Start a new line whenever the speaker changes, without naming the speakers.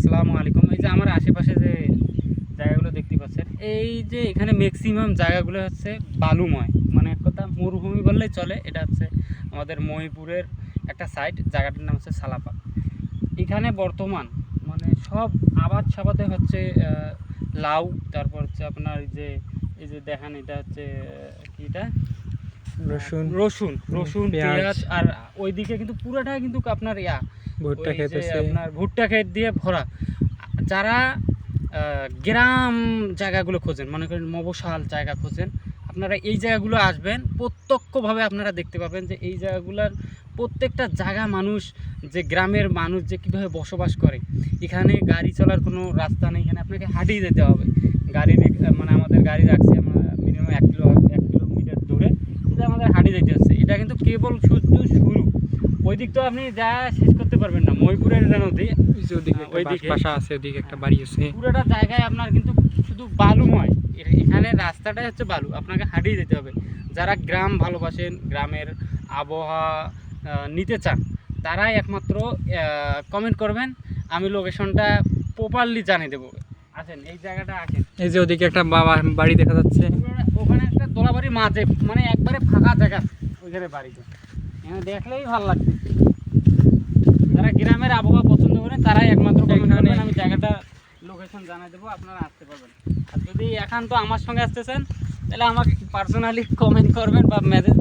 আসসালামু আলাইকুম। এই যে আমার আশেপাশে যে জায়গাগুলো দেখতে পাচ্ছেন, এই যে এখানে ম্যাক্সিমাম জায়গাগুলো হচ্ছে বালুময়, মানে এক কথা মরুভূমি বললেই চলে। এটা হচ্ছে আমাদের মহিপুরের একটা সাইট, জায়গাটার নাম হচ্ছে সালাপাক। এখানে বর্তমান মানে সব আবাদ সাবাদে হচ্ছে লাউ, তারপর হচ্ছে আপনার এই যে দেখেন এটা হচ্ছে কি এটা
রসুন,
রসুন রসুন
পেঁয়াজ।
পেঁয়াজ। আর ওইদিকে কিন্তু পুরোটাই কিন্তু আপনার
ভুট্টা
ওই
ক্ষেত
যে
আছে।
আপনার ভুট্টা ক্ষেত দিয়ে ভরা। যারা গ্রাম জায়গাগুলো খোঁজেন, মনে করেন মফস্বল জায়গা খোঁজেন, আপনারা এই জায়গাগুলো আসবেন, প্রত্যক্ষভাবে আপনারা দেখতে পাবেন যে এই জায়গাগুলোর প্রত্যেকটা জায়গা মানুষ, যে গ্রামের মানুষ যে কীভাবে বসবাস করে। এখানে গাড়ি চলার কোনো রাস্তা নেই, এখানে আপনাকে হাঁটিয়ে যেতে হবে। মানে আমাদের গাড়ি রাখছি আমরা মিনিমাম 1 কিলোমিটার দূরে, কিন্তু আমাদের হাঁটিয়ে যেতে হচ্ছে। এটা কিন্তু কেবল শুধু শুরু, ওই দিক তো আপনি যা শেষ করতে পারবেন না। মহিপুরের নদী
ওইদিকে বাসা আছে, ওইদিকে একটা বাড়ি আছে।
পুরোটা জায়গায় আপনার কিন্তু শুধু বালুময়। এখানে রাস্তাটাই হচ্ছে বালু, আপনাকে হাঁটিয়ে যেতে হবে। যারা গ্রাম ভালোবাসেন, গ্রামের আবহাওয়া নিতে চান, তারাই একমাত্র কমেন্ট করবেন, আমি লোকেশনটা প্রপারলি জানিয়ে দেবো। আসেন এই জায়গাটা আসেন।
এই যে ওদিকে একটা বাড়ি দেখা যাচ্ছে।
ওখানে একটা দোলাবাড়ির মাঝে, মানে একবারে ফাঁকা জায়গা ওইখানে বাড়িতে, এখানে দেখলেই ভালো লাগবে। যারা গ্রামের আবহাওয়া পছন্দ করেন তারাই একমাত্র কমেন্ট করবেন, আমি জায়গাটা লোকেশন জানিয়ে দেবো, আপনারা আসতে পারবেন। আর যদি একান্ত আমার সঙ্গে আসতে চান, তাহলে আমাকে পার্সোনালি কমেন্ট করবেন বা মেসেজ